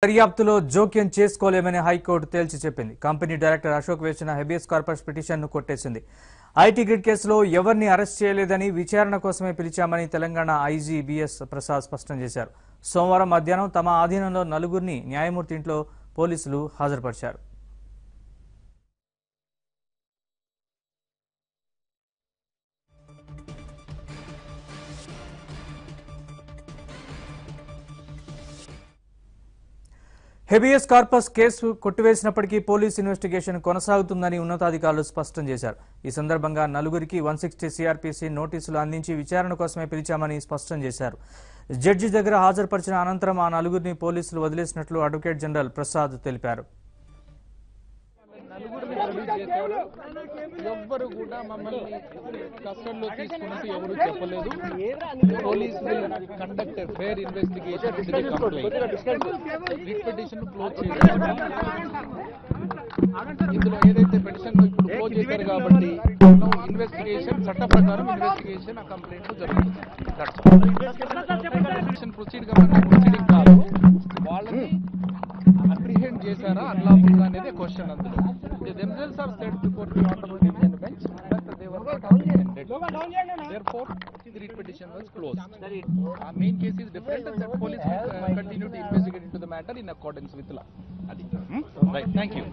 దర్యాప్తులో జోక్యం చేసుకోలేమని హైకోర్టు తేల్చి చెప్పింది. కంపెనీ డైరెక్టర్ అశోక్ వేసిన హెబియస్ కార్పస్ పిటిషన్ను కొట్టేసింది. ఐటీ గ్రిడ్ కేసులో ఎవరిని అరెస్ట్ చేయలేదని విచారణ కోసమే పిలిచామని తెలంగాణ ఐజీ బిఎస్ ప్రసాద్ స్పష్టం చేశారు. సోమవారం మధ్యాహ్నం తమ ఆధీనంలో నలుగురిని న్యాయమూర్తి ఇంట్లో పోలీసులు హాజరుపరిచారు. హెబియస్ కార్పస్ కేసు కొట్టివేసినప్పటికీ పోలీస్ ఇన్వెస్టిగేషన్ కొనసాగుతుందని ఉన్నతాధికారులు స్పష్టం చేశారు. ఈ సందర్భంగా నలుగురికి 160 సిఆర్పిసి నోటీసులు అందించి విచారణ కోసమే పిలిచామని స్పష్టం చేశారు. జడ్జి దగ్గర హాజరుపరిచిన అనంతరం ఆ నలుగురిని పోలీసులు వదిలేసినట్లు అడ్వకేట్ జనరల్ ప్రసాద్ తెలిపారు. ఎవ్వరు కూడా మమ్మల్ని కస్టడీలో తీసుకున్నట్టు ఎవరు చెప్పలేదు. Police will conduct fair investigation writ petition close చేశారు. ఇందులో ఏదైతే పిటిషన్ ఇప్పుడు క్లోజ్ చేశారు కాబట్టి ఇన్వెస్టిగేషన్ చట్ట ప్రకారం ఇన్వెస్టిగేషన్ ఆ కంప్లైంట్ జరుగుతుంది. ప్రొసీడింగ్ కాదు, వాళ్ళని అప్రిహెండ్ చేశారా అన్లాఫుల్ అనేది క్వశ్చన్. అందులో they themselves are said before the honorable division bench that they were not apprehended. Therefore, the writ petition was closed. Our main case is different, and the police will continue to investigate into the matter in accordance with law. Right. Thank you.